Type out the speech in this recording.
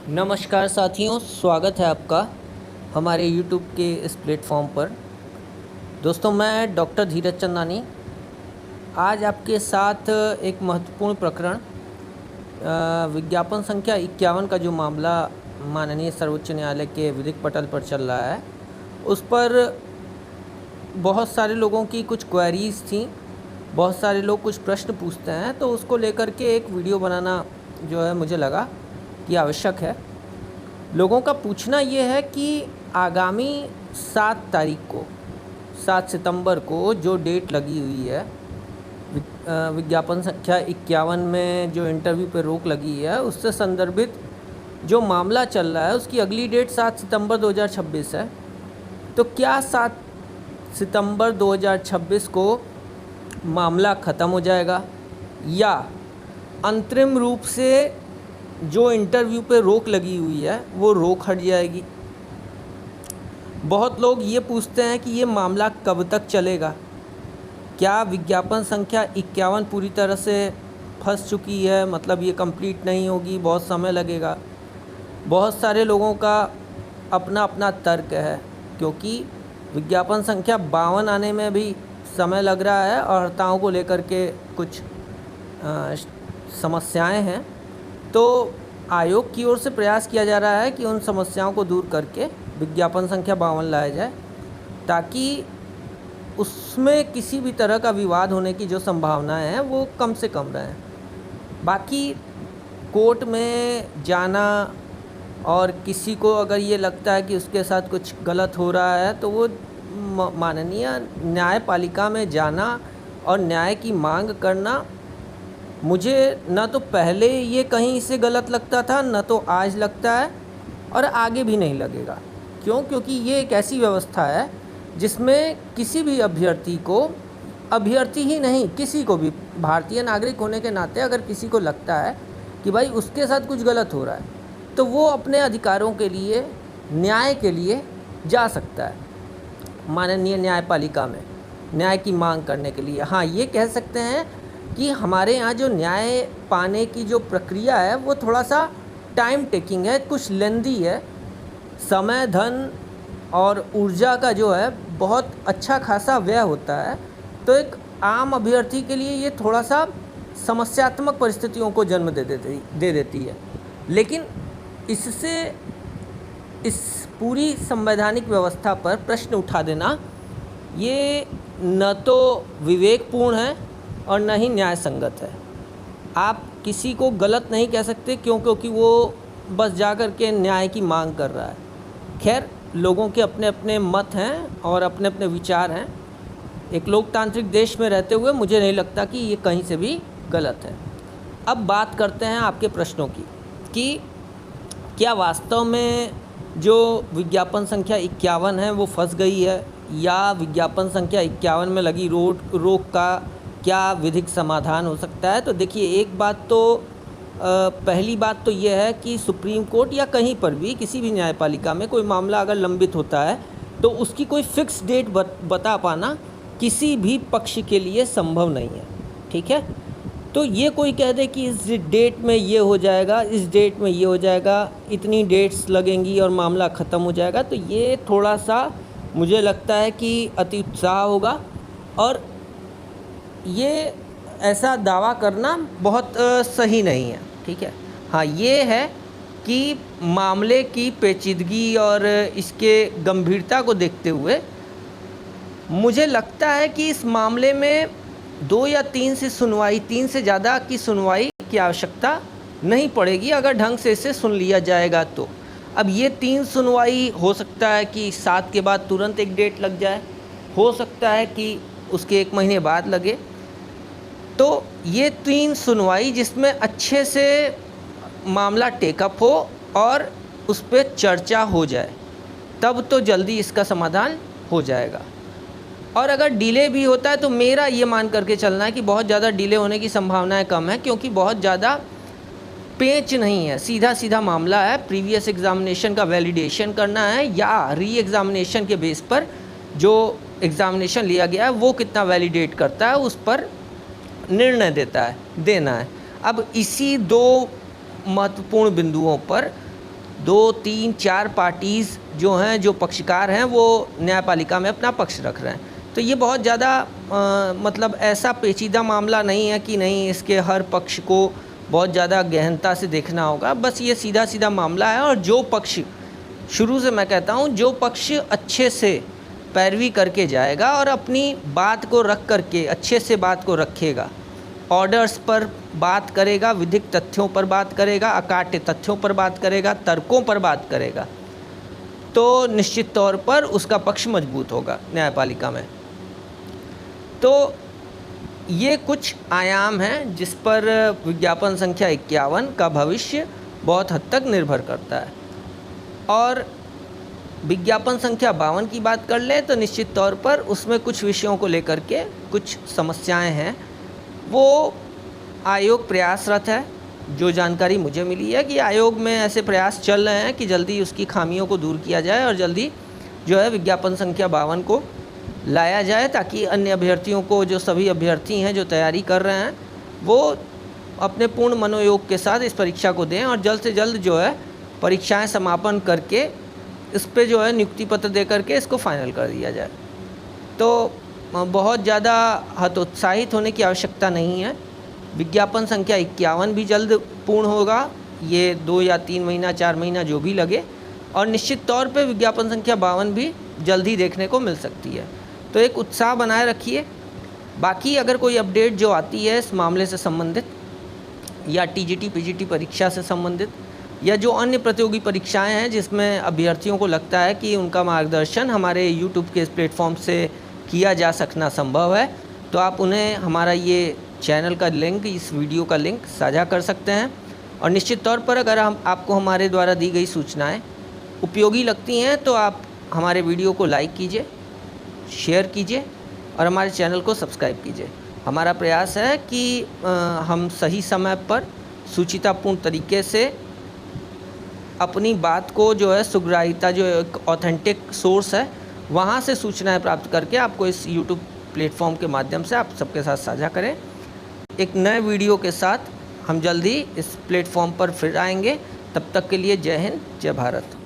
नमस्कार साथियों, स्वागत है आपका हमारे YouTube के इस प्लेटफॉर्म पर। दोस्तों, मैं डॉक्टर धीरज चंदानी आज आपके साथ एक महत्वपूर्ण प्रकरण विज्ञापन संख्या 51 का जो मामला माननीय सर्वोच्च न्यायालय के विधिक पटल पर चल रहा है, उस पर बहुत सारे लोगों की कुछ क्वेरीज़ थी। बहुत सारे लोग कुछ प्रश्न पूछते हैं, तो उसको लेकर के एक वीडियो बनाना जो है मुझे लगा कि आवश्यक है। लोगों का पूछना ये है कि आगामी 7 तारीख को 7 सितंबर को जो डेट लगी हुई है विज्ञापन संख्या 51 में जो इंटरव्यू पे रोक लगी है, उससे संदर्भित जो मामला चल रहा है उसकी अगली डेट 7 सितंबर 2026 है। तो क्या 7 सितंबर 2026 को मामला ख़त्म हो जाएगा या अंतरिम रूप से जो इंटरव्यू पे रोक लगी हुई है वो रोक हट जाएगी? बहुत लोग ये पूछते हैं कि ये मामला कब तक चलेगा। क्या विज्ञापन संख्या 51 पूरी तरह से फंस चुकी है, मतलब ये कंप्लीट नहीं होगी, बहुत समय लगेगा? बहुत सारे लोगों का अपना अपना तर्क है, क्योंकि विज्ञापन संख्या 52 आने में भी समय लग रहा है और हड़तालों को लेकर के कुछ समस्याएं हैं। तो आयोग की ओर से प्रयास किया जा रहा है कि उन समस्याओं को दूर करके विज्ञापन संख्या 52 लाया जाए, ताकि उसमें किसी भी तरह का विवाद होने की जो संभावनाएं हैं वो कम से कम रहें। बाकी कोर्ट में जाना और किसी को अगर ये लगता है कि उसके साथ कुछ गलत हो रहा है, तो वो माननीय न्यायपालिका में जाना और न्याय की मांग करना, मुझे न तो पहले ये कहीं से गलत लगता था, न तो आज लगता है और आगे भी नहीं लगेगा। क्यों? क्योंकि ये एक ऐसी व्यवस्था है जिसमें किसी भी अभ्यर्थी को, अभ्यर्थी ही नहीं किसी को भी, भारतीय नागरिक होने के नाते अगर किसी को लगता है कि भाई उसके साथ कुछ गलत हो रहा है, तो वो अपने अधिकारों के लिए, न्याय के लिए जा सकता है माननीय न्यायपालिका में न्याय की मांग करने के लिए। हाँ, ये कह सकते हैं कि हमारे यहाँ जो न्याय पाने की जो प्रक्रिया है वो थोड़ा सा टाइम टेकिंग है, कुछ लेंदी है, समय, धन और ऊर्जा का जो है बहुत अच्छा खासा व्यय होता है। तो एक आम अभ्यर्थी के लिए ये थोड़ा सा समस्यात्मक परिस्थितियों को जन्म दे देती है। लेकिन इससे, इस पूरी संवैधानिक व्यवस्था पर प्रश्न उठा देना ये न तो विवेकपूर्ण है और न ही न्याय संगत है। आप किसी को गलत नहीं कह सकते, क्योंकि वो बस जाकर के न्याय की मांग कर रहा है। खैर, लोगों के अपने अपने मत हैं और अपने अपने विचार हैं। एक लोकतांत्रिक देश में रहते हुए मुझे नहीं लगता कि ये कहीं से भी गलत है। अब बात करते हैं आपके प्रश्नों की कि क्या वास्तव में जो विज्ञापन संख्या 51 है वो फंस गई है, या विज्ञापन संख्या 51 में लगी रोक का क्या विधिक समाधान हो सकता है? तो देखिए, एक बात तो पहली बात तो ये है कि सुप्रीम कोर्ट या कहीं पर भी किसी भी न्यायपालिका में कोई मामला अगर लंबित होता है तो उसकी कोई फिक्स डेट बता पाना किसी भी पक्ष के लिए संभव नहीं है। ठीक है? तो ये कोई कह दे कि इस डेट में ये हो जाएगा, इस डेट में ये हो जाएगा, इतनी डेट्स लगेंगी और मामला ख़त्म हो जाएगा, तो ये थोड़ा सा मुझे लगता है कि अति उत्साह होगा और ये ऐसा दावा करना बहुत सही नहीं है। ठीक है? हाँ, ये है कि मामले की पेचीदगी और इसके गंभीरता को देखते हुए मुझे लगता है कि इस मामले में 2 या 3 से ज़्यादा की सुनवाई की आवश्यकता नहीं पड़ेगी, अगर ढंग से इसे सुन लिया जाएगा तो। अब ये 3 सुनवाई हो सकता है कि 7 के बाद तुरंत एक डेट लग जाए, हो सकता है कि उसके 1 महीने बाद लगे। तो ये 3 सुनवाई जिसमें अच्छे से मामला टेकअप हो और उस पर चर्चा हो जाए, तब तो जल्दी इसका समाधान हो जाएगा। और अगर डिले भी होता है तो मेरा ये मान करके चलना है कि बहुत ज़्यादा डिले होने की संभावनाएं कम है, क्योंकि बहुत ज़्यादा पेच नहीं है, सीधा सीधा मामला है। प्रीवियस एग्ज़ामिनेशन का वैलिडेशन करना है या री एग्ज़ामिनेशन के बेस पर जो एग्ज़ामिनेशन लिया गया है वो कितना वैलिडेट करता है, उस पर निर्णय देना है। अब इसी 2 महत्वपूर्ण बिंदुओं पर 2, 3, 4 पार्टीज़ जो हैं, जो पक्षकार हैं, वो न्यायपालिका में अपना पक्ष रख रहे हैं। तो ये बहुत ज़्यादा मतलब ऐसा पेचीदा मामला नहीं है कि नहीं इसके हर पक्ष को बहुत ज़्यादा गहनता से देखना होगा। बस ये सीधा सीधा मामला है, और जो पक्ष, शुरू से मैं कहता हूँ, जो पक्ष अच्छे से पैरवी करके जाएगा और अपनी बात को रख करके अच्छे से बात को रखेगा, ऑर्डर्स पर बात करेगा, विधिक तथ्यों पर बात करेगा, अकाट्य तथ्यों पर बात करेगा, तर्कों पर बात करेगा, तो निश्चित तौर पर उसका पक्ष मजबूत होगा न्यायपालिका में। तो ये कुछ आयाम हैं जिस पर विज्ञापन संख्या 51 का भविष्य बहुत हद तक निर्भर करता है। और विज्ञापन संख्या 52 की बात कर लें तो निश्चित तौर पर उसमें कुछ विषयों को लेकर के कुछ समस्याएं हैं। वो आयोग प्रयासरत है। जो जानकारी मुझे मिली है कि आयोग में ऐसे प्रयास चल रहे हैं कि जल्दी उसकी खामियों को दूर किया जाए और जल्दी जो है विज्ञापन संख्या 52 को लाया जाए, ताकि अन्य अभ्यर्थियों को, जो सभी अभ्यर्थी हैं जो तैयारी कर रहे हैं, वो अपने पूर्ण मनोयोग के साथ इस परीक्षा को दें और जल्द से जल्द जो है परीक्षाएं समापन करके इस पे जो है नियुक्ति पत्र दे करके इसको फाइनल कर दिया जाए। तो बहुत ज़्यादा हतोत्साहित होने की आवश्यकता नहीं है। विज्ञापन संख्या 51 भी जल्द पूर्ण होगा, ये 2 या 3 महीना 4 महीना जो भी लगे, और निश्चित तौर पे विज्ञापन संख्या 52 भी जल्द ही देखने को मिल सकती है। तो एक उत्साह बनाए रखिए। बाकी अगर कोई अपडेट जो आती है इस मामले से संबंधित, या टीजीटी पीजीटी परीक्षा से संबंधित, या जो अन्य प्रतियोगी परीक्षाएं हैं जिसमें अभ्यर्थियों को लगता है कि उनका मार्गदर्शन हमारे यूट्यूब के इस प्लेटफॉर्म से किया जा सकना संभव है, तो आप उन्हें हमारा ये चैनल का लिंक, इस वीडियो का लिंक साझा कर सकते हैं। और निश्चित तौर पर अगर आपको हमारे द्वारा दी गई सूचनाएं उपयोगी लगती हैं तो आप हमारे वीडियो को लाइक कीजिए, शेयर कीजिए और हमारे चैनल को सब्सक्राइब कीजिए। हमारा प्रयास है कि हम सही समय पर सूचितापूर्ण तरीके से अपनी बात को जो है सुग्राहिता, जो एक ऑथेंटिक सोर्स है, वहाँ से सूचनाएं प्राप्त करके आपको इस यूट्यूब प्लेटफॉर्म के माध्यम से आप सबके साथ साझा करें। एक नए वीडियो के साथ हम जल्दी इस प्लेटफॉर्म पर फिर आएंगे। तब तक के लिए जय हिंद, जय भारत।